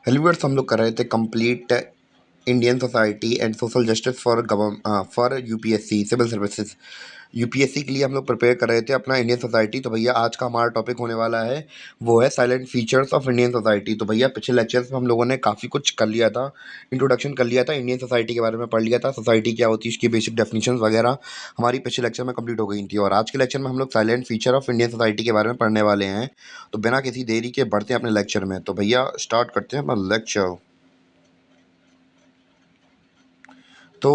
हेलीवर्ड्स हम लोग कर रहे थे complete Indian society and social justice for UPSC civil services. UPSC के लिए हम लोग प्रिपेयर कर रहे थे अपना इंडियन सोसाइटी। तो भैया आज का हमारा टॉपिक होने वाला है वो है salient features of Indian society. तो भैया पिछले लेक्चर्स में हम लोगों ने काफ़ी कुछ कर लिया था, इंट्रोडक्शन कर लिया था, इंडियन सोसाइटी के बारे में पढ़ लिया था, सोसाइटी क्या होती है, इसकी बेसिक डेफिनेशन वगैरह हमारी पिछले लेक्चर में कंप्लीट हो गई थी। और आज के लेक्चर में हम लोग silent feature of Indian society के बारे में पढ़ने वाले हैं। तो बिना किसी देरी के बढ़ते हैं अपने लेक्चर में। तो भैया स्टार्ट करते हैं अपना लेक्चर। तो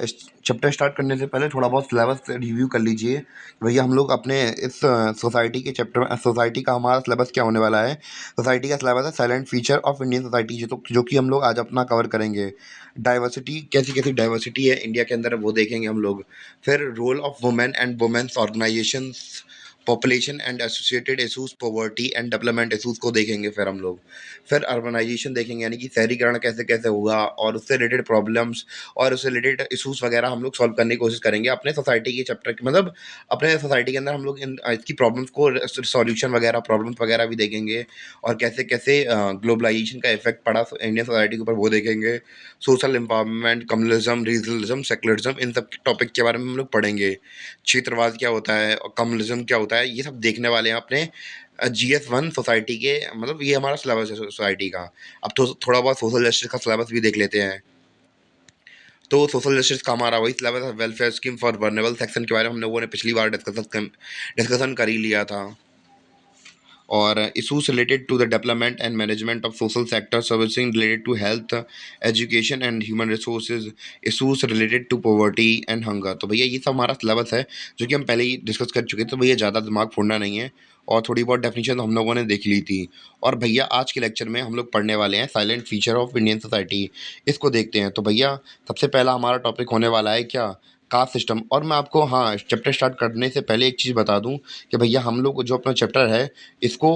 इस चैप्टर स्टार्ट करने से पहले थोड़ा बहुत सिलेबस रिव्यू कर लीजिए। भैया हम लोग अपने इस सोसाइटी के चैप्टर में, सोसाइटी का हमारा सिलेबस क्या होने वाला है। सोसाइटी का सिलेबस है silent feature of Indian society, जो कि हम लोग आज अपना कवर करेंगे। डाइवर्सिटी, कैसी कैसी डाइवर्सिटी है इंडिया के अंदर, वो देखेंगे हम लोग। फिर role of women and women's organisations, population and associated issues, poverty and development issues को देखेंगे फिर हम लोग। फिर अर्बनाइजेशन देखेंगे, यानी कि शहरीकरण कैसे कैसे हुआ और उससे रिलेटेड प्रॉब्लम्स और उससे रिलेटेड इशूज़ वगैरह हम लोग सॉल्व करने की कोशिश करेंगे अपने सोसाइटी के चैप्टर के, मतलब अपने सोसाइटी के अंदर हम लोग इसकी प्रॉब्लम्स को सॉल्यूशन वगैरह, प्रॉब्लम्स वगैरह भी देखेंगे। और कैसे कैसे ग्लोबलाइजेशन का इफेक्ट पड़ा इंडियन सोसाइटी के ऊपर वो देखेंगे। Social empowerment, communalism, regionalism, secularism, इन सब टॉपिक के बारे में हम लोग पढ़ेंगे। क्षेत्रवाद क्या होता है और कम्युनलिज्म क्या होता है, ये सब देखने वाले हैं अपने GS1 सोसाइटी के, मतलब ये हमारा सिलेबस है सोसाइटी का। अब तो थोड़ा बहुत सोशल जस्टिस का सिलेबस भी देख लेते हैं। तो सोशल जस्टिस का हमारा वही सिलेबस है, welfare scheme for vulnerable section के बारे में हम लोगों ने पिछली बार डिस्कशन कर ही लिया था। और issues related to the development and management of social sector servicing related to health, education and human resources, issues related to poverty and hunger. तो भैया ये सब हमारा सिलेबस है, जो कि हम पहले ही डिस्कस कर चुके थे। तो भैया ज़्यादा दिमाग फोड़ना नहीं है, और थोड़ी बहुत डेफिनेशन हम लोगों ने देख ली थी। और भैया आज के लेक्चर में हम लोग पढ़ने वाले हैं silent feature of Indian society. इसको देखते हैं। तो भैया सबसे पहला हमारा टॉपिक होने वाला है क्या, कास्ट सिस्टम। और मैं आपको, हाँ, चैप्टर स्टार्ट करने से पहले एक चीज़ बता दूं कि भैया हम लोग जो अपना चैप्टर है, इसको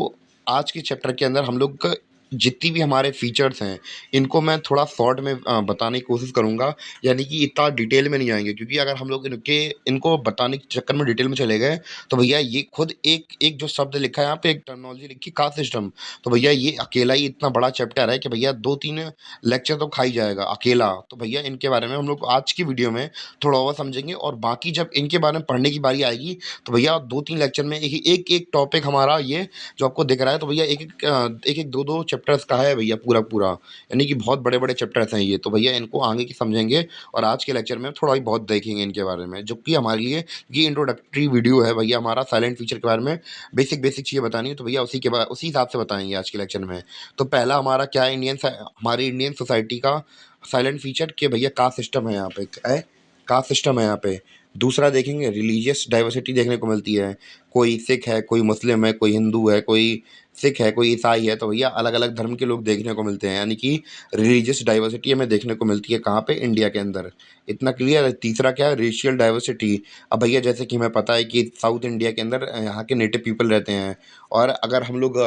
आज के चैप्टर के अंदर हम लोग का जितनी भी हमारे फीचर्स हैं, इनको मैं थोड़ा शॉर्ट में बताने की कोशिश करूँगा। यानी कि इतना डिटेल में नहीं जाएंगे, क्योंकि अगर हम लोग इनको बताने के चक्कर में डिटेल में चले गए तो भैया ये खुद एक एक जो शब्द लिखा है यहाँ पे, एक टर्मिनोलॉजी लिखी कास्ट सिस्टम, तो भैया ये अकेला ही इतना बड़ा चैप्टर है कि भैया 2-3 लेक्चर तो खा ही जाएगा अकेला। तो भैया इनके बारे में हम लोग आज की वीडियो में थोड़ा और समझेंगे, और बाकी जब इनके बारे में पढ़ने की बारी आएगी तो भैया 2-3 लेक्चर में एक एक टॉपिक हमारा ये जो आपको दिख रहा है, तो भैया एक दो दो चैप्टर्स का है भैया पूरा पूरा, यानी कि बहुत बड़े बड़े चैप्टर्स हैं ये। तो भैया इनको आगे की समझेंगे, और आज के लेक्चर में थोड़ा ही बहुत देखेंगे इनके बारे में, जो कि हमारे लिए ये इंट्रोडक्टरी वीडियो है भैया। हमारा साइलेंट फीचर के बारे में बेसिक बेसिक चीज़ें बतानी है, तो भैया उसी के बाद उसी हिसाब से बताएंगे आज के लेक्चर में। तो पहला हमारा क्या है, हमारी इंडियन सोसाइटी का साइलेंट फीचर के भैया कास्ट सिस्टम है, यहाँ पे है कास्ट सिस्टम है यहाँ पे। दूसरा देखेंगे रिलीजियस डाइवर्सिटी देखने को मिलती है, कोई सिख है, कोई मुस्लिम है, कोई हिंदू है, कोई सिख है, कोई ईसाई है, तो भैया अलग अलग धर्म के लोग देखने को मिलते हैं, यानी कि रिलीजियस डाइवर्सिटी हमें देखने को मिलती है कहाँ पे, इंडिया के अंदर। इतना क्लियर है। तीसरा क्या है, रेशियल डाइवर्सिटी। अब भैया जैसे कि हमें पता है कि साउथ इंडिया के अंदर यहाँ के नेटिव पीपल रहते हैं, और अगर हम लोग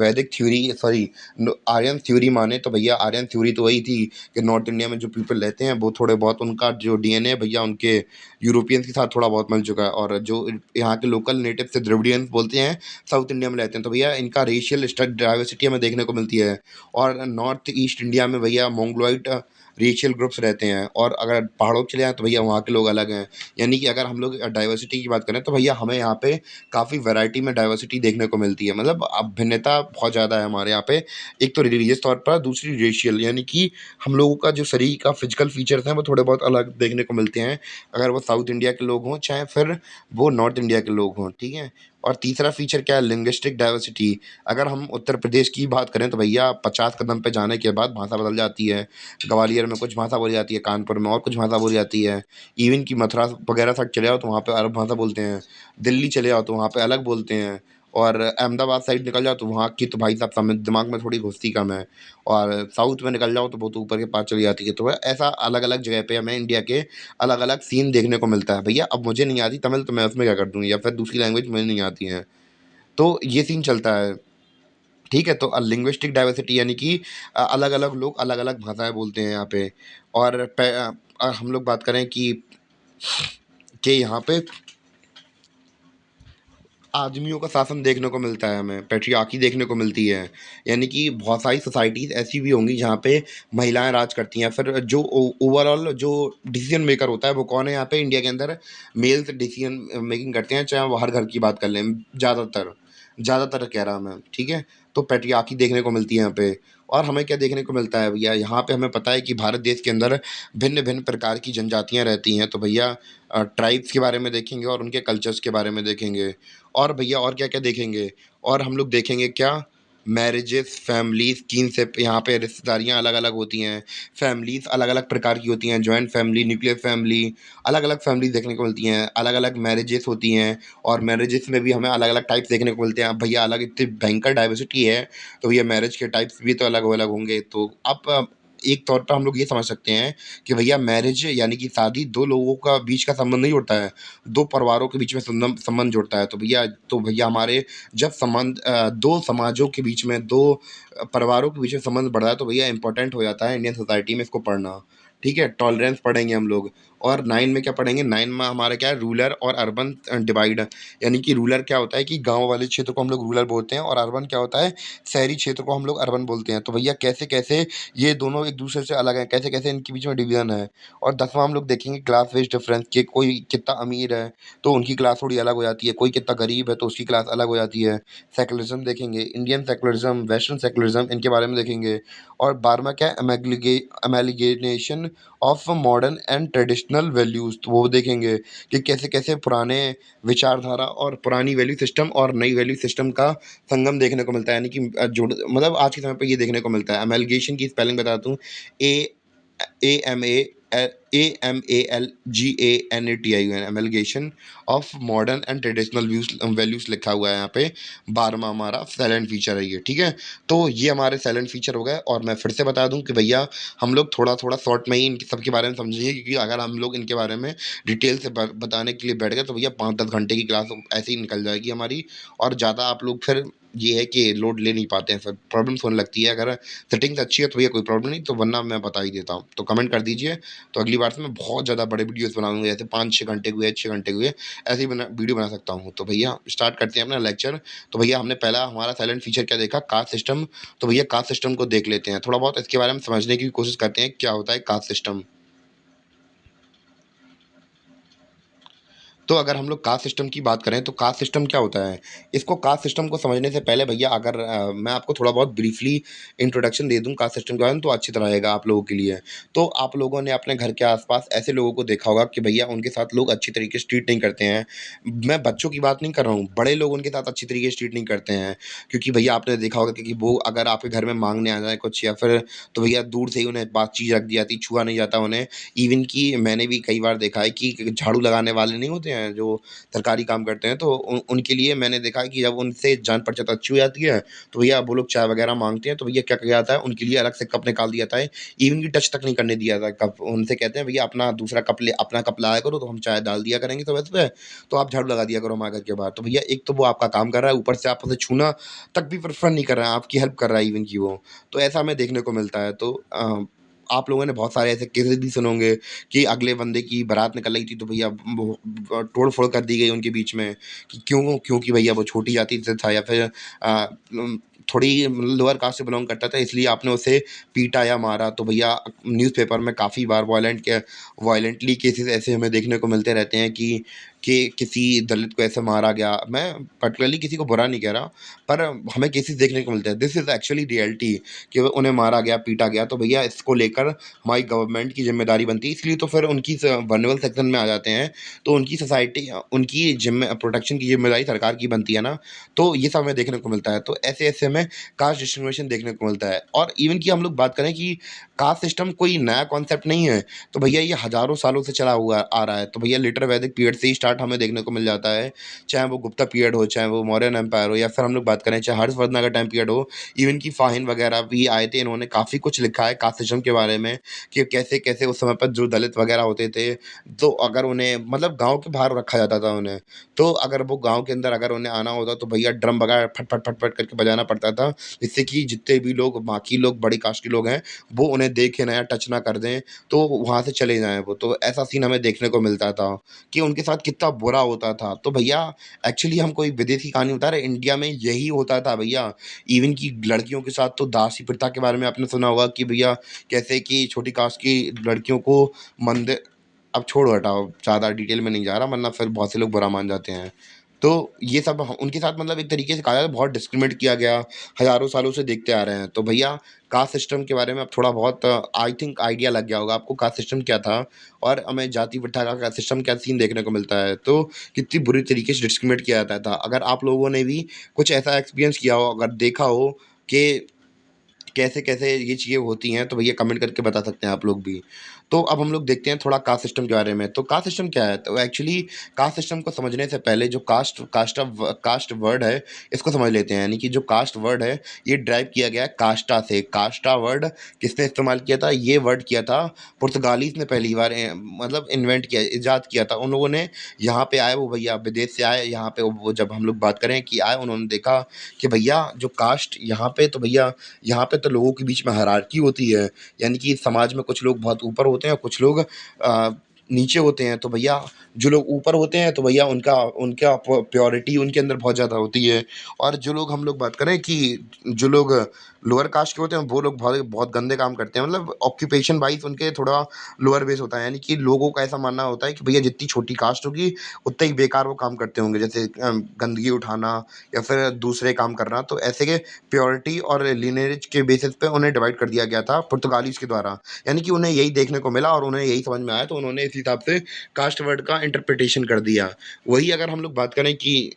वैदिक थ्योरी, सॉरी, आर्यन थ्योरी माने, तो भैया आर्यन थ्योरी तो वही थी कि नॉर्थ इंडिया में जो पीपल रहते हैं वो थोड़े बहुत, उनका जो डीएनए भैया उनके यूरोपियंस के साथ थोड़ा बहुत मिल चुका है, और जो यहाँ के लोकल नेटिव से द्रविडियंस बोलते हैं, साउथ इंडिया में रहते हैं। तो भैया इनका रेशियल डाइवर्सिटी हमें देखने को मिलती है। और नॉर्थ ईस्ट इंडिया में भैया मोंगलोइड रेशियल ग्रुप्स रहते हैं, और अगर पहाड़ों पे चले जाएँ तो भैया वहाँ के लोग अलग हैं। यानी कि अगर हम लोग डाइवर्सिटी की बात करें तो भैया हमें यहाँ पे काफ़ी वैरायटी में डाइवर्सिटी देखने को मिलती है, मतलब अब भिन्नता बहुत ज़्यादा है हमारे यहाँ पे। एक तो रिलीजियस तौर पर, दूसरी रेशियल, यानी कि हम लोगों का जो शरीर का फिजिकल फीचर्स हैं वो थोड़े बहुत अलग देखने को मिलते हैं, अगर वो साउथ इंडिया के लोग हों चाहे फिर वो नॉर्थ इंडिया के लोग हों, ठीक है। और तीसरा फीचर क्या है, लिंग्विस्टिक डाइवर्सिटी। अगर हम उत्तर प्रदेश की बात करें तो भैया 50 कदम पे जाने के बाद भाषा बदल जाती है। ग्वालियर में कुछ भाषा बोली जाती है, कानपुर में और कुछ भाषा बोली जाती है। इवन कि मथुरा वगैरह साइड चले जाओ तो वहाँ पे अलग भाषा बोलते हैं। दिल्ली चले जाओ तो वहाँ पे अलग बोलते हैं। और अहमदाबाद साइड निकल जाओ तो वहाँ की तो भाई साहब समझ दिमाग में थोड़ी घुसती कम है। और साउथ में निकल जाओ तो बहुत ऊपर के पास चली जाती है। तो ऐसा अलग अलग जगह पे हमें इंडिया के अलग अलग सीन देखने को मिलता है। भैया अब मुझे नहीं आती तमिल, तो मैं उसमें क्या कर दूँ, या फिर दूसरी लैंग्वेज मुझे नहीं आती है, तो ये सीन चलता है, ठीक है। तो लिंग्विस्टिक डाइवर्सिटी यानी कि अलग अलग लोग अलग अलग भाषाएं बोलते हैं यहाँ पे। और हम लोग बात करें कि यहाँ पे आदमियों का शासन देखने को मिलता है हमें, पैट्रियार्की देखने को मिलती है। यानी कि बहुत सारी सोसाइटीज़ ऐसी भी होंगी जहाँ पे महिलाएँ राज करती हैं। फिर जो ओ ओवरऑल जो डिसीज़न मेकर होता है वो कौन है यहाँ पे इंडिया के अंदर? मेल्स डिसीज़न मेकिंग करते हैं, चाहे वो हर घर की बात कर लें, ज़्यादातर। ज़्यादातर कह रहा मैं, ठीक है? तो पैट्रियार्की देखने को मिलती है यहाँ पे। और हमें क्या देखने को मिलता है भैया, यहाँ पे हमें पता है कि भारत देश के अंदर भिन्न-भिन्न प्रकार की जनजातियाँ रहती हैं। तो भैया ट्राइब्स के बारे में देखेंगे और उनके कल्चर्स के बारे में देखेंगे। और भैया और क्या-क्या देखेंगे? और हम लोग देखेंगे क्या? मैरेजेस, फैमिलीज़, किनशिप, यहाँ पे रिश्तेदारियाँ अलग-अलग होती हैं। फैमिलीज़ अलग-अलग प्रकार की होती हैं, जॉइंट फैमिली, न्यूक्लियर फैमिली, अलग-अलग फैमिलीज़ देखने को मिलती हैं। अलग-अलग मैरेजेस होती हैं और मैरेजेस में भी हमें अलग-अलग टाइप्स देखने को मिलते हैं। अब भैया अलग इतनी भयंकर डाइवर्सिटी है, तो भैया मैरेज के टाइप्स भी तो अलग-अलग होंगे। तो आप एक तौर पे हम लोग ये समझ सकते हैं कि भैया मैरिज यानी कि शादी 2 लोगों का बीच का संबंध नहीं होता है, 2 परिवारों के बीच में संबंध जुड़ता है। तो भैया हमारे जब 2 समाजों के बीच में 2 परिवारों के बीच में संबंध बढ़ रहा है तो भैया इम्पोर्टेंट हो जाता है इंडियन सोसाइटी में इसको पढ़ना। ठीक है? टॉलरेंस पढ़ेंगे हम लोग। और 9 में क्या पढ़ेंगे? 9 में हमारा क्या है, रूरल और अर्बन डिवाइड। यानी कि रूरल क्या होता है कि गाँव वाले क्षेत्र को हम लोग रूरल बोलते हैं और अर्बन क्या होता है, शहरी क्षेत्र को हम लोग अर्बन बोलते हैं। तो भैया कैसे-कैसे ये दोनों एक दूसरे से अलग हैं, कैसे-कैसे इनके बीच में डिवीज़न है। और 10वां हम लोग देखेंगे क्लास वाइज़ डिफरेंस, कि कोई कितना अमीर है, तो उनकी क्लास थोड़ी अलग हो जाती है, कोई कितना गरीब है, तो उसकी क्लास अलग हो जाती है। सेकुलरिज़्म देखेंगे, इंडियन सेकुलरिज़्म, वेस्टर्न सेकुलरिज़्म, इनके बारे में देखेंगे। और 12वां क्या है, amalgamation of modern and traditional values, तो वो देखेंगे कि कैसे-कैसे पुराने विचारधारा और पुरानी वैल्यू सिस्टम और नई वैल्यू सिस्टम का संगम देखने को मिलता है। यानी कि जुड़ मतलब आज के समय पे ये देखने को मिलता है। एमलगेशन की स्पेलिंग बता दूँ, A AMALGANATION, amalgamation of modern and traditional values लिखा हुआ है यहाँ पे। 12वां हमारा साइलेंट फीचर है ये, ठीक है? तो ये हमारे साइलेंट फीचर हो गए। और मैं फिर से बता दूँ कि भैया हम लोग थोड़ा-थोड़ा शॉर्ट में ही इन सब के बारे में समझेंगे, क्योंकि अगर हम लोग इनके बारे में डिटेल से ब बताने के लिए बैठ गए तो भैया 5-10 घंटे की क्लास ऐसे ही निकल जाएगी हमारी। और ज़्यादा आप लोग फिर ये है कि लोड ले नहीं पाते हैं, फिर प्रॉब्लम्स होने लगती है। अगर सेटिंग्स अच्छी है तो भैया कोई प्रॉब्लम नहीं, तो वरना मैं बता ही देता हूँ। तो कमेंट कर दीजिए, तो अगली बार से मैं बहुत ज़्यादा बड़े वीडियोज़ बनाऊँगा, जैसे 5-6 घंटे के हुए, 6 घंटे के हुए, ऐसे ही वीडियो बना सकता हूँ। तो भैया स्टार्ट करते हैं अपना लेक्चर। तो भैया हमने पहला हमारा साइलेंट फीचर क्या देखा? Caste system. तो भैया कास्ट सिस्टम को देख लेते हैं, थोड़ा बहुत इसके बारे में समझने की कोशिश करते हैं, क्या होता है कास्ट सिस्टम। तो अगर हम लोग कास्ट सिस्टम की बात करें तो कास्ट सिस्टम क्या होता है? इसको कास्ट सिस्टम को समझने से पहले भैया अगर मैं आपको थोड़ा बहुत ब्रीफली इंट्रोडक्शन दे दूँ कास्ट सिस्टम के बारे में, तो अच्छी तरह रहेगा आप लोगों के लिए। तो आप लोगों ने अपने घर के आस-पास ऐसे लोगों को देखा होगा कि भैया उनके साथ लोग अच्छी तरीके से ट्रीट नहीं करते हैं। मैं बच्चों की बात नहीं कर रहा हूँ, बड़े लोग उनके साथ अच्छी तरीके से ट्रीट नहीं करते हैं। क्योंकि भैया आपने देखा होगा कि वो अगर आपके घर में माँगने आ जाएँ कुछ, या फिर तो भैया दूर से ही उन्हें बात चीज़ रख दी जाती, छुआ नहीं जाता उन्हें। इवन कि मैंने भी कई बार देखा है कि झाड़ू लगाने वाले नहीं होते हैं जो सरकारी काम करते हैं, तो उनके लिए मैंने देखा है कि जब उनसे जान पहचान अच्छी हो जाती है, तो भैया वो लोग चाय वगैरह माँगते हैं, तो भैया क्या किया जाता है, उनके लिए अलग से कप निकाल दिया जाता है। इवन कि टच तक नहीं करने दिया जाता है कप। उनसे कहते हैं भैया अपना कप लाया करो, तो हम चाय डाल दिया करेंगे सुबह सुबह, तो आप झाड़ू लगा दिया करो हमारे घर के बाहर। तो भैया एक तो वो आपका काम कर रहा है, ऊपर से आप उसे छूना तक भी प्रेफर नहीं कर रहा है, आपकी हेल्प कर रहा है इवन कि वो। तो ऐसा हमें देखने को मिलता है। तो आप लोगों ने बहुत सारे ऐसे केसेस भी सुने होंगे कि अगले बंदे की बारात निकल रही थी, तो भैया वो तोड़-फोड़ कर दी गई उनके बीच में, कि क्योंकि भैया वो छोटी जाति से था, या फिर थोड़ी लोअर कास्ट से बिलॉन्ग करता था, इसलिए आपने उसे पीटा या मारा। तो भैया न्यूज़पेपर में काफ़ी बार वायलेंटली केसेस ऐसे हमें देखने को मिलते रहते हैं कि किसी दलित को ऐसे मारा गया। मैं पर्टिकुलरली किसी को बुरा नहीं कह रहा, पर हमें केसेस देखने को मिलते हैं। दिस इज़ एक्चुअली रियलिटी, कि उन्हें मारा गया, पीटा गया। तो भैया इसको लेकर हमारी गवर्नमेंट की ज़िम्मेदारी बनती है, इसलिए तो फिर उनकी वल्नरेबल सेक्शन में आ जाते हैं, तो उनकी सोसाइटी उनकी जिम्मे प्रोटेक्शन की ज़िम्मेदारी सरकार की बनती है ना, तो ये सब हमें देखने को मिलता है। तो ऐसे-ऐसे हमें कास्ट डिस्क्रिमिनेशन देखने को मिलता है। और इवन कि हम लोग बात करें कि कास्ट सिस्टम कोई नया कॉन्सेप्ट नहीं है, तो भैया ये हज़ारों सालों से चला हुआ आ रहा है। तो भैया लेटर वैदिक पीरियड से ही स्टार्ट हमें देखने को मिल जाता है, चाहे वो गुप्ता पीरियड हो, चाहे वो मौर्यन एम्पायर हो, या फिर हम लोग बात करें चाहे हर्षवर्धन का टाइम पीरियड हो, इवन कि फाहिन वगैरह भी आए थे, इन्होंने काफ़ी कुछ लिखा है कास्ट सिस्टम के बारे में, कि कैसे-कैसे उस समय पर जो दलित वगैरह होते थे, तो अगर उन्हें मतलब गाँव के बाहर रखा जाता था उन्हें। तो अगर वो गाँव के अंदर अगर उन्हें आना होता, तो भैया ड्रम वगैरह फट, फट, फट, फट करके बजाना पड़ता था, जिससे कि जितने भी लोग बाकी लोग बड़ी कास्ट के लोग हैं, वो उन्हें देखे ना या टच ना कर दें, तो वहाँ से चले जाएँ वो। तो ऐसा सीन हमें देखने को मिलता था कि उनके साथ कितना कितना बुरा होता था। तो भैया एक्चुअली हम कोई विदेशी कहानी बता रहे, इंडिया में यही होता था भैया। इवन कि लड़कियों के साथ तो दासी प्रथा के बारे में आपने सुना होगा कि भैया कैसे कि छोटी कास्ट की लड़कियों को मंदिर, अब छोड़ो हटाओ, ज़्यादा डिटेल में नहीं जा रहा वरना फिर बहुत से लोग बुरा मान जाते हैं। तो ये सब उनके साथ मतलब एक तरीके से कहा जाए तो बहुत डिस्क्रिमिनेट किया गया, हज़ारों सालों से देखते आ रहे हैं। तो भैया कास्ट सिस्टम के बारे में अब थोड़ा बहुत आई थिंक आइडिया लग गया होगा आपको, कास्ट सिस्टम क्या था और हमें जाति प्रथा का सिस्टम क्या सीन देखने को मिलता है। तो कितनी बुरी तरीके से डिस्क्रिमिनेट किया जाता था। अगर आप लोगों ने भी कुछ ऐसा एक्सपीरियंस किया हो, अगर देखा हो कि कैसे-कैसे ये चीज़ें होती हैं, तो भैया कमेंट करके बता सकते हैं आप लोग भी। तो अब हम लोग देखते हैं थोड़ा कास्ट सिस्टम के बारे में। तो कास्ट सिस्टम क्या है? तो एक्चुअली कास्ट सिस्टम को समझने से पहले जो कास्ट वर्ड है, इसको समझ लेते हैं। यानी कि जो कास्ट वर्ड है, ये ड्राइव किया गया है कास्टा से। कास्टा वर्ड किसने इस्तेमाल किया था? ये वर्ड किया था पुर्तगालीज़ ने पहली बार मतलब इन्वेंट किया, इजाद किया था। उन लोगों ने यहाँ पे आए वो भैया विदेश से आए, यहाँ पे वो जब हम लोग बात करें कि आए, उन्होंने देखा कि भैया जो कास्ट यहाँ पे, तो भैया यहाँ पे तो लोगों के बीच में हायरार्की होती है, यानी कि समाज में कुछ लोग बहुत ऊपर होते हैं और कुछ लोग नीचे होते हैं। तो भैया जो लोग ऊपर होते हैं तो भैया उनका उनका प्योरिटी उनके अंदर बहुत ज़्यादा होती है, और जो लोग हम लोग बात करें कि जो लोग लोअर कास्ट के होते हैं वो लोग बहुत बहुत गंदे काम करते हैं, मतलब ऑक्यूपेशन वाइज उनके थोड़ा लोअर बेस होता है। यानी कि लोगों का ऐसा मानना होता है कि भैया जितनी छोटी कास्ट होगी उतना ही बेकार वो काम करते होंगे, जैसे गंदगी उठाना या फिर दूसरे काम करना। तो ऐसे के प्योरिटी और लीनिएज के बेसिस पे उन्हें डिवाइड कर दिया गया था पुर्तगालीज़ के द्वारा। यानी कि उन्हें यही देखने को मिला और उन्हें यही समझ में आया, तो उन्होंने इस हिसाब से कास्ट वर्ड का इंटरप्रिटेशन कर दिया। वही अगर हम लोग बात करें कि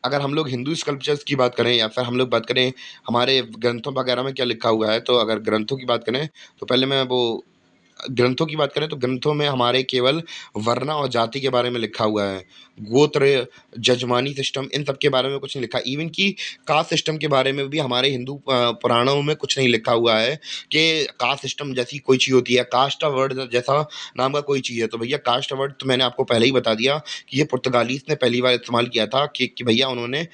अगर हम लोग हिंदू स्कल्पचर्स की बात करें या फिर हम लोग बात करें हमारे ग्रंथों वगैरह में क्या लिखा हुआ है, तो अगर ग्रंथों की बात करें तो पहले मैं वो ग्रंथों की बात करें तो ग्रंथों में हमारे केवल वर्ण और जाति के बारे में लिखा हुआ है। गोत्र, जजमानी सिस्टम, इन सब के बारे में कुछ नहीं लिखा। इवन कि कास्ट सिस्टम के बारे में भी हमारे हिंदू पुराणों में कुछ नहीं लिखा हुआ है कि कास्ट सिस्टम जैसी कोई चीज़ होती है, कास्ट वर्ड जैसा नाम का कोई चीज़ है। तो भैया कास्ट वर्ड तो मैंने आपको पहले ही बता दिया कि ये पुर्तगालीज़ ने पहली बार इस्तेमाल किया था कि भैया उन्होंने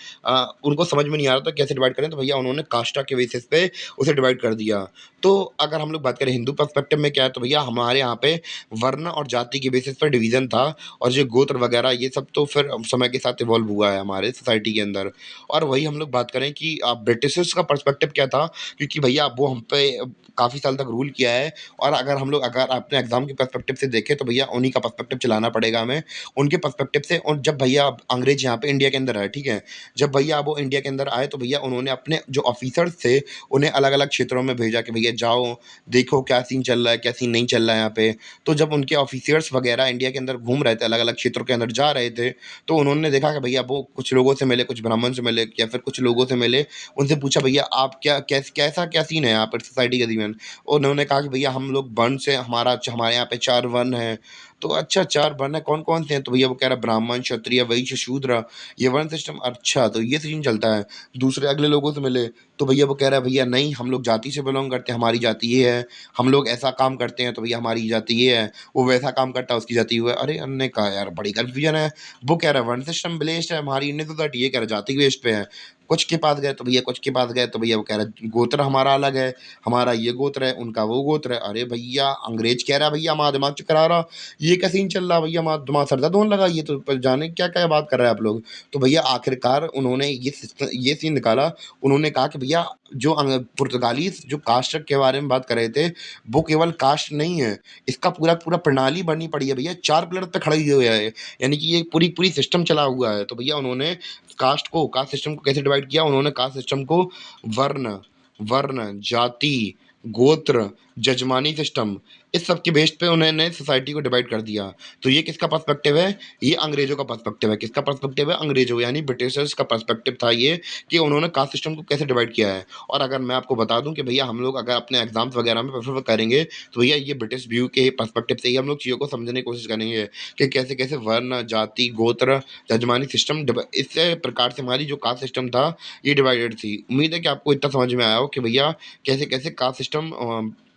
उनको समझ में नहीं आ रहा था कैसे डिवाइड करें, तो भैया उन्होंने कास्टा के बेसिस पे उसे डिवाइड कर दिया। तो अगर हम लोग बात करें हिंदू पर्सपेक्टिव में क्या है, तो भैया हमारे यहाँ पे वर्ण और जाति के बेसिस पर डिवीज़न था, और जो गोत्र वगैरह ये सब तो फिर समय के साथ इवॉल्व हुआ है हमारे सोसाइटी के अंदर। और वही हम लोग बात करें कि ब्रिटिशर्स का पर्सपेक्टिव क्या था, क्योंकि भैया वो हम पे काफ़ी साल तक रूल किया है। और अगर अपने एग्ज़ाम के पर्सपेक्टिव से देखें तो भैया उन्हीं का पर्सपेक्टिव चलाना पड़ेगा हमें, उनके पर्सपेक्टिव से। और जब भैया अंग्रेज़ यहाँ पे इंडिया के अंदर आए, ठीक है? जब भैया वो इंडिया के अंदर आए तो भैया उन्होंने अपने जो ऑफ़िसर्स थे उन्हें अलग-अलग क्षेत्रों में भेजा कि भैया जाओ, देखो क्या सीन चल रहा है, क्या सीन नहीं चल रहा है यहाँ पे। तो जब उनके ऑफ़िसर्स वग़ैरह इंडिया के अंदर घूम रहे थे, अलग-अलग क्षेत्रों के अंदर जा रहे थे, तो उन्होंने देखा कि भैया वो कुछ लोगों से मिले, कुछ ब्राह्मण से मिले या फिर कुछ लोगों से मिले। उनसे पूछा भैया आप कैसा क्या सीन है यहाँ पर सोसाइटी का जीवन? उन्होंने कहा कि भैया हम लोग वर्ण से हमारे यहाँ पे 4 वर्ण हैं। तो अच्छा 4 वर्ण हैं, कौन-कौन से हैं? तो भैया वो कह रहा है ब्राह्मण, क्षत्रिय, वैश्य, शूद्र, ये वर्ण सिस्टम। अच्छा तो ये सीन चलता है। दूसरे अगले लोगों से मिले तो भैया वो कह रहा है भैया नहीं हम लोग जाति से बिलॉन्ग करते हैं, हमारी जाति ये है, हम लोग ऐसा काम करते हैं तो भैया हमारी जाति ये है, वो वैसा काम करता है उसकी जाति वो है। अरे हमने कहा यार बड़ी कन्फ्यूजन है। वो कह रहा है वर्ण सिस्टम बेस्ड है, हमारी इंडियन सोसाइटी, ये कह रहा है जाति बेस्ड पे है। कुछ के पास गए तो भैया वो कह रहा है गोत्र हमारा अलग है, हमारा ये गोत्र है, उनका वो गोत्र है। अरे भैया अंग्रेज कह रहा है भैया हमारा दिमाग चकरा रहा, ये क्या सीन चल रहा भैया, हमारा दिमाग सर दर्द होने लगा, ये तो जाने क्या-क्या बात कर रहे हैं आप लोग। तो भैया आखिरकार उन्होंने ये सीन निकाला। उन्होंने कहा कि भैया जो पुर्तगाली जो कास्ट के बारे में बात कर रहे थे, वो केवल कास्ट नहीं है, इसका पूरा प्रणाली बननी पड़ी है भैया, 4 पिलर पे खड़ा ही हुआ है। यानी कि ये पूरी सिस्टम चला हुआ है। तो भैया उन्होंने कास्ट सिस्टम को कैसे डिवाइड किया? उन्होंने कास्ट सिस्टम को वर्ण वर्ण, जाति, गोत्र, जजमानी सिस्टम, इस सब के बेस पे उन्होंने सोसाइटी को डिवाइड कर दिया। तो ये किसका पर्सपेक्टिव है? ये अंग्रेज़ों का पर्सपेक्टिव है। किसका पर्सपेक्टिव है? अंग्रेज़ों यानी ब्रिटिशर्स का पर्सपेक्टिव था ये, कि उन्होंने कास्ट सिस्टम को कैसे डिवाइड किया है। और अगर मैं आपको बता दूँ कि भैया हम लोग अगर अपने एग्ज़ाम्स वगैरह में प्रेफ़र करेंगे, तो भैया ये ब्रिटिश व्यू के पर्सपेक्टिव से ही हम लोग चीज़ों को समझने की कोशिश करेंगे कि कैसे-कैसे वर्ण, जाति, गोत्र, जजमानी सिस्टम इस प्रकार से हमारी जो कास्ट सिस्टम था, ये डिवाइडेड थी। उम्मीद है कि आपको इतना समझ में आया हो कि भैया कैसे-कैसे कास्ट सिस्टम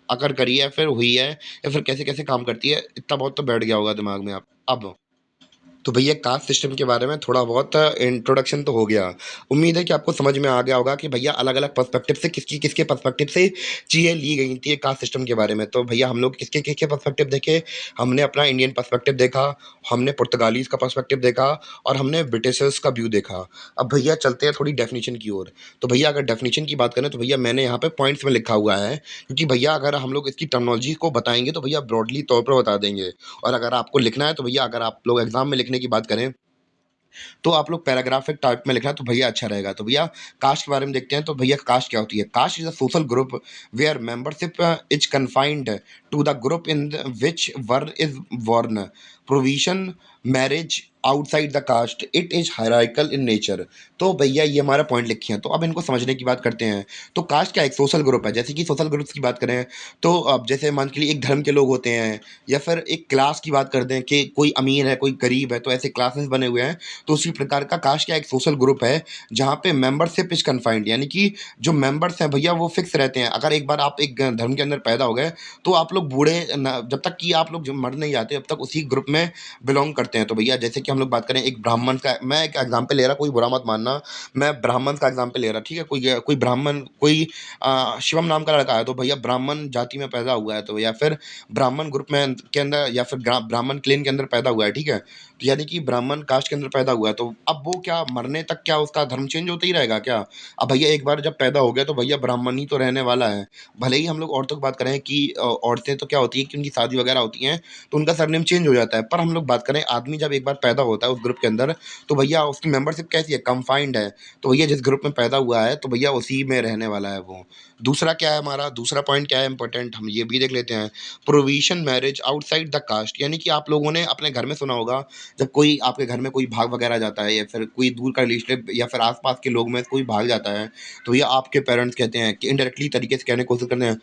अकर करी है, फिर हुई है या फिर कैसे-कैसे काम करती है, इतना बहुत तो बैठ गया होगा दिमाग में आप अब। तो भैया कास्ट सिस्टम के बारे में थोड़ा बहुत इंट्रोडक्शन तो हो गया। उम्मीद है कि आपको समझ में आ गया होगा कि भैया अलग-अलग पर्सपेक्टिव से किसके पर्सपेक्टिव से चीज़ें ली गई थी कास्ट सिस्टम के बारे में। तो भैया हम लोग किसके पर्सपेक्टिव देखे, हमने अपना इंडियन पर्सपेक्टिव देखा, हमने पुर्तगालीज़ का पर्सपेक्टिव देखा और हमने ब्रिटिशर्स का व्यू देखा। अब भैया चलते हैं थोड़ी डेफिनिशन की ओर। तो भैया अगर डेफिनिशन की बात करें तो भैया मैंने यहाँ पे पॉइंट्स में लिखा हुआ है, क्योंकि भैया अगर हम लोग इसकी टर्मिनोलॉजी को बताएँगे तो भैया ब्रॉडली तौर पर बता देंगे। और अगर आपको लिखना है तो भैया अगर आप लोग एग्ज़ाम में लिखने की बात करें तो आप लोग पैराग्राफिक टाइप में लिखना तो भैया अच्छा रहेगा। तो भैया कास्ट के बारे में देखते हैं। तो भैया कास्ट क्या होती है? Caste is a social group where membership is confined to the group in which one is born. Provision marriage outside the caste it is hierarchical in nature. तो भैया ये हमारा पॉइंट लिखे हैं। तो अब इनको समझने की बात करते हैं। तो कास्ट क्या एक सोशल ग्रुप है। जैसे कि सोशल ग्रुप्स की बात करें तो अब जैसे मान के लिए एक धर्म के लोग होते हैं या फिर एक क्लास की बात कर दें कि कोई अमीर है कोई गरीब है, तो ऐसे क्लासेस बने हुए हैं। तो उसी प्रकार का कास्ट क्या एक सोशल ग्रुप है जहाँ पे मेंबरशिप इज कन्फाइंड, यानी कि जो मेंबर्स हैं भैया वो फिक्स रहते हैं। अगर एक बार आप एक धर्म के अंदर पैदा हो गए तो आप लोग बूढ़े जब तक कि आप लोग मर नहीं जाते अब तक उसी ग्रुप में बिलोंग करते हैं। तो भैया जैसे कि हम लोग बात करें एक ब्राह्मण का, मैं एक एग्जाम्पल ले रहा, कोई बुरा मत मानना, मैं ब्राह्मण का एग्जाम्पल ले रहा, ठीक है। कोई कोई ब्राह्मण कोई शिवम नाम का लड़का है तो भैया ब्राह्मण जाति में पैदा हुआ है, तो या फिर ब्राह्मण ग्रुप में के अंदर या फिर ब्राह्मण क्लेन के अंदर पैदा हुआ है, ठीक है। तो यानी कि ब्राह्मण कास्ट के अंदर पैदा हुआ है, तो अब वो क्या मरने तक क्या उसका धर्म चेंज होता ही रहेगा क्या? अब भैया एक बार जब पैदा हो गया तो भैया ब्राह्मण ही तो रहने वाला है। भले ही हम लोग औरतों की बात करें कि औरतें तो क्या होती है कि उनकी शादी वगैरह होती हैं तो उनका सरनेम चेंज हो जाता है। पर हम लोग बात करें आदमी जब एक बार पैदा होता है उस ग्रुप के अंदर तो भैया उसकी मेंबरशिप कैसी है? कंफाइंड है। तो भैया जिस ग्रुप में पैदा हुआ है तो भैया उसी में रहने वाला है वो। दूसरा क्या है हमारा, दूसरा पॉइंट क्या है इंपॉर्टेंट, हम ये भी देख लेते हैं। Provision marriage outside the caste, यानी कि आप लोगों ने अपने घर में सुना होगा जब कोई आपके घर में कोई भाग वगैरह जाता है या फिर कोई दूर का रिलेटिव या फिर आस-पास के लोग में से कोई भाग जाता है, तो ये आपके पेरेंट्स कहते हैं कि इनडायरेक्टली तरीके से कहने की कोशिश करते हैं,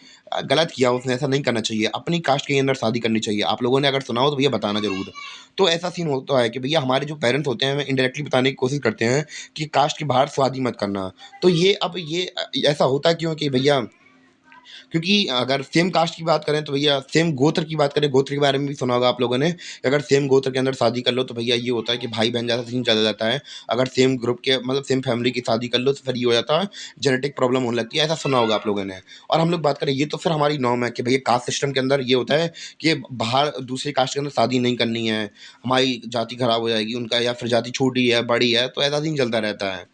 गलत किया उसने, ऐसा नहीं करना चाहिए, अपनी कास्ट के अंदर शादी करनी चाहिए। आप लोगों ने अगर सुना हो तो भैया बताना ज़रूर। तो ऐसा सीन होता है कि भैया हमारे जो पेरेंट्स होते हैं, हमें इनडायरेक्टली बताने की कोशिश करते हैं कि कास्ट के बाहर शादी मत करना। तो ये अब ये ऐसा होता क्यों है कि भैया क्योंकि अगर सेम कास्ट की बात करें तो भैया सेम गोत्र की बात करें, गोत्र के बारे में भी सुना होगा आप लोगों ने, कि अगर सेम गोत्र के अंदर शादी कर लो तो भैया ये होता है कि भाई-बहन जैसा सीन चला जाता है। अगर सेम ग्रुप के मतलब सेम फैमिली की शादी कर लो तो फिर ये हो जाता है, जेनेटिक प्रॉब्लम होने लगती है, ऐसा सुना होगा आप लोगों ने। और हम लोग बात करें ये तो फिर हमारी नॉर्म है कि भैया कास्ट सिस्टम के अंदर ये होता है कि बाहर दूसरी कास्ट के अंदर शादी नहीं करनी है, हमारी जाति खराब हो जाएगी, उनका या फिर जाति छोटी है, बड़ी है, तो ऐसा सीन चलता रहता है।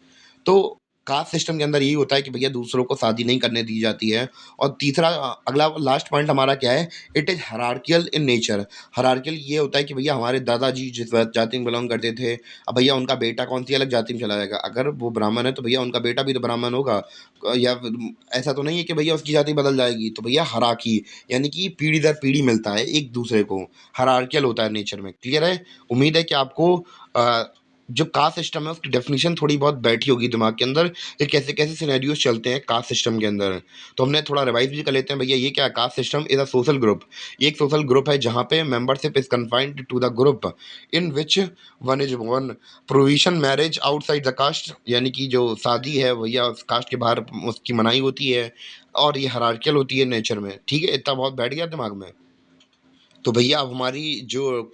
तो कास्ट सिस्टम के अंदर यही होता है कि भैया दूसरों को शादी नहीं करने दी जाती है। और तीसरा अगला लास्ट पॉइंट हमारा क्या है, it is hierarchical in nature. Hierarchical ये होता है कि भैया हमारे दादाजी जिस जाति में बिलोंग करते थे, अब भैया उनका बेटा कौन सी अलग जाति में चला जाएगा। अगर वो ब्राह्मण है तो भैया उनका बेटा भी तो ब्राह्मण होगा। या फिर ऐसा तो नहीं है कि भैया उसकी जाति बदल जाएगी। तो भैया हायरार्की यानी कि पीढ़ी दर पीढ़ी मिलता है एक दूसरे को, हायरार्कियल होता है नेचर में। क्लियर है? उम्मीद है कि आपको जो कास्ट सिस्टम है उसकी डेफिनेशन थोड़ी बहुत बैठी होगी दिमाग के अंदर कि कैसे-कैसे सिनेरियोज चलते हैं कास्ट सिस्टम के अंदर। तो हमने थोड़ा रिवाइज़ भी कर लेते हैं। भैया ये क्या है, caste system is a social group. ये एक सोशल ग्रुप है जहाँ पे membership is confined to the group in which one is born. Provision marriage outside the caste, यानी कि जो शादी है भैया उस कास्ट के बाहर उसकी मनाही होती है और ये हायरार्कियल होती है नेचर में। ठीक है? इतना बहुत बैठ गया दिमाग में? तो भैया अब हमारी जो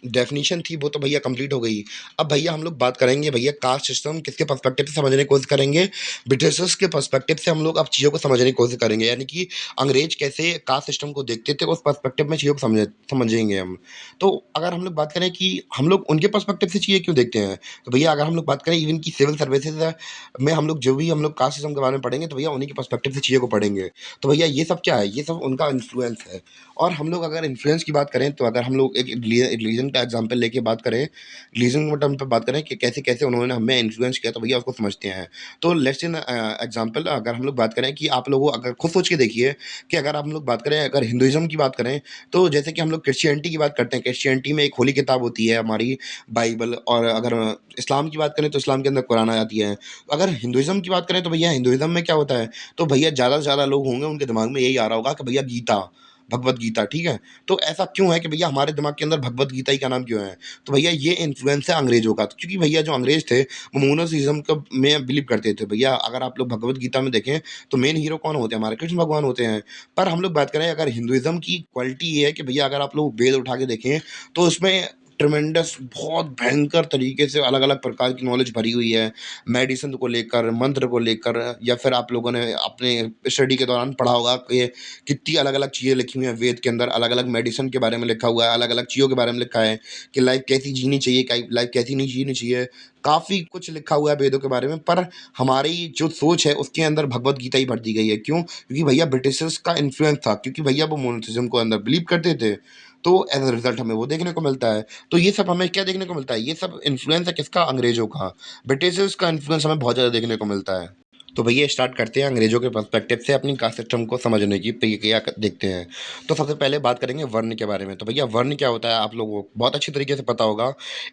डेफिनिशन थी वो तो भैया कंप्लीट हो गई। अब भैया हम लोग बात करेंगे भैया कास्ट सिस्टम किसके पर्सपेक्टिव से समझने की कोशिश करेंगे, ब्रिटिशर्स के पर्सपेक्टिव से हम लोग अब चीज़ों को समझने की कोशिश करेंगे, यानी कि अंग्रेज कैसे कास्ट सिस्टम को देखते थे उस पर्सपेक्टिव में चीज़ों को समझेंगे हम। तो अगर हम लोग बात करें कि हम लोग उनके पर्सपेक्टिव से चीज़ें क्यों देखते हैं, तो भैया अगर हम लोग बात करें इवन की सिविल सर्विसेज में हम लोग जो भी हम लोग कास्ट सिस्टम के बारे में पढ़ेंगे तो भैया उन्हीं के पर्सपेक्टिव से चीज़ों को पढ़ेंगे। तो भैया ये सब क्या है, ये सब उनका इन्फ्लुएंस है। और हम लोग अगर इन्फ्लुएंस की बात करें तो अगर हम लोग एक रिलीजन का एग्जांपल लेके बात करें, रिलीजन के टर्म पे बात करें कि कैसे-कैसे उन्होंने हमें इन्फ्लुएंस किया तो भैया उसको समझते हैं। तो लेट्स इन एग्जांपल अगर हम लोग बात करें कि आप लोगों अगर खुद सोच के देखिए कि अगर हम लोग बात करें अगर हिंदुइज़्म की बात करें, तो जैसे कि हम लोग क्रिश्चियनिटी की बात करते हैं, क्रिश्चियनिटी में एक होली किताब होती है हमारी बाइबल, और अगर इस्लाम की बात करें तो इस्लाम के अंदर कुरान आ जाती है। अगर हिंदुइज़्म की बात करें तो भैया हिंदुइज़्म में क्या होता है, तो भैया ज़्यादा से ज़्यादा लोग होंगे उनके दिमाग में यही आ रहा होगा कि भैया गीता, भगवत गीता, ठीक है? तो ऐसा क्यों है कि भैया हमारे दिमाग के अंदर भगवत गीता ही का नाम क्यों है? तो भैया ये इन्फ्लुएंस है अंग्रेज़ों का। तो क्योंकि भैया जो अंग्रेज़ थे वो मोनोथिइज़्म क में बिलीव करते थे। भैया अगर आप लोग भगवत गीता में देखें तो मेन हीरो कौन होते हैं हमारे? कृष्ण भगवान होते हैं। पर हम लोग बात करें अगर हिंदुइज़्म की क्वालिटी ये है कि भैया अगर आप लोग वेद उठा के देखें तो उसमें ट्रेमेंडस बहुत भयंकर तरीके से अलग-अलग प्रकार की नॉलेज भरी हुई है। मेडिसिन को लेकर, मंत्र को लेकर या फिर आप लोगों ने अपने स्टडी के दौरान पढ़ा होगा कि कितनी अलग-अलग चीज़ें लिखी हुई हैं वेद के अंदर, अलग-अलग मेडिसिन के बारे में लिखा हुआ है, अलग-अलग चीज़ों के बारे में लिखा है कि लाइफ़ कैसी जीनी चाहिए, लाइफ़ कैसी नहीं जीनी चाहिए। काफ़ी कुछ लिखा हुआ है वेदों के बारे में, पर हमारी जो सोच है उसके अंदर भगवद गीता ही भर दी गई है। क्यों? क्योंकि भैया ब्रिटिशर्स का इन्फ्लुएंस था, क्योंकि भैया वो मोनेथिज़्म को अंदर बिलीव करते थे। तो एज़ अ रिज़ल्ट हमें वो देखने को मिलता है। तो ये सब हमें क्या देखने को मिलता है? ये सब इन्फ्लुएंस है किसका? अंग्रेज़ों का। ब्रिटिशर्स का इन्फ्लुएंस हमें बहुत ज़्यादा देखने को मिलता है। तो भैया स्टार्ट करते हैं अंग्रेज़ों के पर्सपेक्टिव से अपनी कास्ट सिस्टम को समझने की प्रक्रिया देखते हैं। तो सबसे पहले बात करेंगे वर्ण के बारे में। तो भैया वर्ण क्या होता है आप लोगों को बहुत अच्छी तरीके से पता होगा।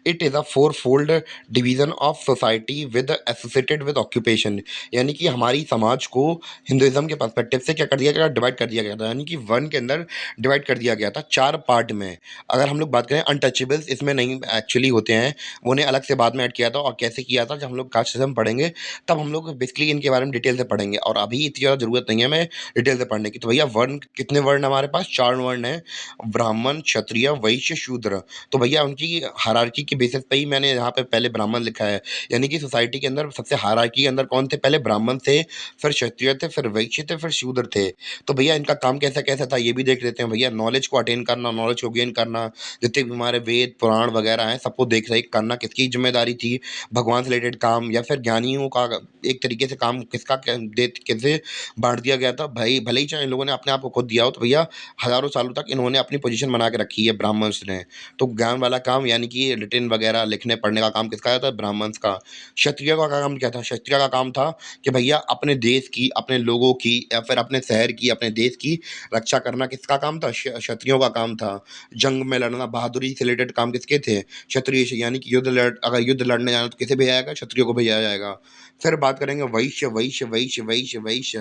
It is a four fold division of society with associated with occupation. यानी कि हमारी समाज को हिंदुइज़्म के पर्सपेक्टिव से क्या कर दिया गया? डिवाइड कर दिया गया था। यानी कि वर्ण के अंदर डिवाइड कर दिया गया था 4 पार्ट में। अगर हम लोग बात करें अनटचेबल्स इसमें नहीं एक्चुअली होते हैं, उन्हें अलग से बाद में ऐड किया था। और कैसे किया था? जब हम लोग कास्ट सिस्टम पढ़ेंगे तब हम लोग बेसिकली इनके बारे में डिटेल से पढ़ेंगे, और अभी इतनी ज़्यादा ज़रूरत नहीं है हमें डिटेल से पढ़ने की। तो भैया वर्ण कितने वर्ण हमारे पास? 4 वर्ण हैं, ब्राह्मण, क्षत्रिय, वैश्य, शूद्र। तो भैया उनकी हायरार्की के बेसिस पे ही मैंने यहाँ पे पहले ब्राह्मण लिखा है। यानी कि सोसाइटी के अंदर सबसे हायरार्की के अंदर कौन थे? पहले ब्राह्मण थे, फिर क्षत्रिय थे, फिर वैश्य थे, फिर शूद्र थे। तो भैया इनका काम कैसा-कैसा था ये भी देख लेते हैं भैया। नॉलेज को अटेन करना, नॉलेज को गेन करना, जितने भी हमारे वेद, पुराण वगैरह हैं सबको देख-रेख करना किसकी ज़िम्मेदारी थी? भगवान से रिलेटेड काम या फिर ज्ञानियों का एक तरीके से काम किसका कैसे बाँट दिया गया था। भाई भले ही चाहे इन लोगों ने अपने आप को खुद दिया हो, तो भैया हज़ारों सालों तक इन्होंने अपनी पोजीशन बना के रखी है ब्राह्मण्स ने। तो ज्ञान वाला काम यानी कि रिटन वगैरह लिखने पढ़ने का काम किसका था? ब्राह्मण्स का। क्षत्रिय का काम क्या था? क्षत्रिय का काम था कि भैया अपने देश की, अपने लोगों की या फिर अपने शहर की, अपने देश की रक्षा करना किसका काम था? क्षत्रियों का काम था। जंग में लड़ना, बहादुरी से रिलेटेड काम किसके थे? क्षत्रिय से। यानी कि अगर युद्ध लड़ने जाना तो किसे भेजा जाएगा? क्षत्रियो को भेजा जाएगा। फिर बात करेंगे वैश्य, वैश्य, वैश्य, वैश्य, वैश्य।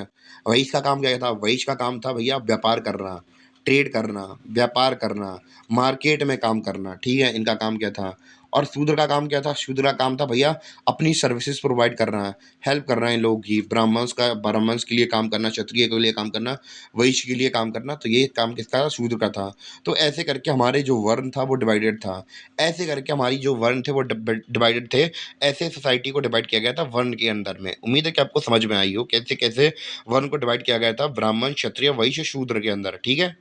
वैश्य का काम क्या था? वैश्य का काम था भैया व्यापार करना, ट्रेड करना, व्यापार करना, मार्केट में काम करना, ठीक है? इनका काम क्या था? और शूद्र का काम क्या था? शूद्र का काम था भैया अपनी सर्विसेज़ प्रोवाइड करना, हेल्प करना इन लोगों की। ब्राह्मण्स के लिए काम करना, क्षत्रिय के लिए काम करना, वैश्य के लिए काम करना। तो ये काम किसका था? शूद्र का था। तो ऐसे करके हमारे जो वर्ण था वो डिवाइडेड था। ऐसे करके हमारी जो वर्ण थे वो डिवाइडेड थे। ऐसे सोसाइटी को डिवाइड किया गया था वर्ण के अंदर में। उम्मीद है कि आपको समझ में आई हो कैसे-कैसे वर्ण को डिवाइड किया गया था ब्राह्मण, क्षत्रिय, वैश्य, शूद्र के अंदर, ठीक है?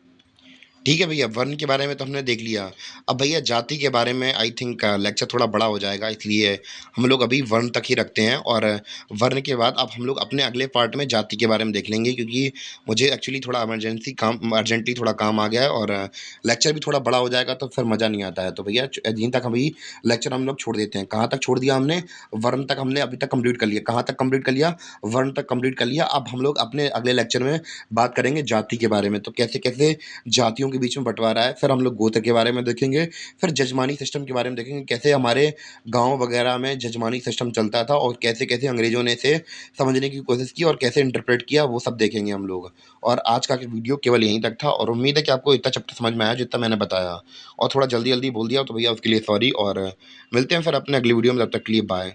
ठीक है भैया, वर्ण के बारे में तो हमने देख लिया। अब भैया जाति के बारे में आई थिंक लेक्चर थोड़ा बड़ा हो जाएगा, इसलिए हम लोग अभी वर्ण तक ही रखते हैं, और वर्ण के बाद अब हम लोग अपने अगले पार्ट में जाति के बारे में देख लेंगे, क्योंकि मुझे एक्चुअली थोड़ा अर्जेंटली थोड़ा काम आ गया है, और लेक्चर भी थोड़ा बड़ा हो जाएगा तो फिर मज़ा नहीं आता है। तो भैया यहीं तक अभी लेक्चर हम लोग छोड़ देते हैं। कहाँ तक छोड़ दिया हमने? वर्ण तक हमने अभी तक कंप्लीट कर लिया। कहाँ तक कंप्लीट कर लिया? वर्ण तक कंप्लीट कर लिया। अब हम लोग अपने अगले लेक्चर में बात करेंगे जाति के बारे में। तो कैसे-कैसे जातियों के बीच में बँटवारा है, फिर हम लोग गोत्र के बारे में देखेंगे, फिर जजमानी सिस्टम के बारे में देखेंगे, कैसे हमारे गाँव वगैरह में जजमानी सिस्टम चलता था और कैसे-कैसे अंग्रेज़ों ने इसे समझने की कोशिश की और कैसे इंटरप्रेट किया, वो सब देखेंगे हम लोग। और आज का वीडियो केवल यहीं तक था, और उम्मीद है कि आपको इतना चैप्टर समझ में आया जितना मैंने बताया, और थोड़ा जल्दी-जल्दी बोल दिया हो तो भैया उसके लिए सॉरी, और मिलते हैं फिर अपने अगली वीडियो में, तब तक के लिए बाय।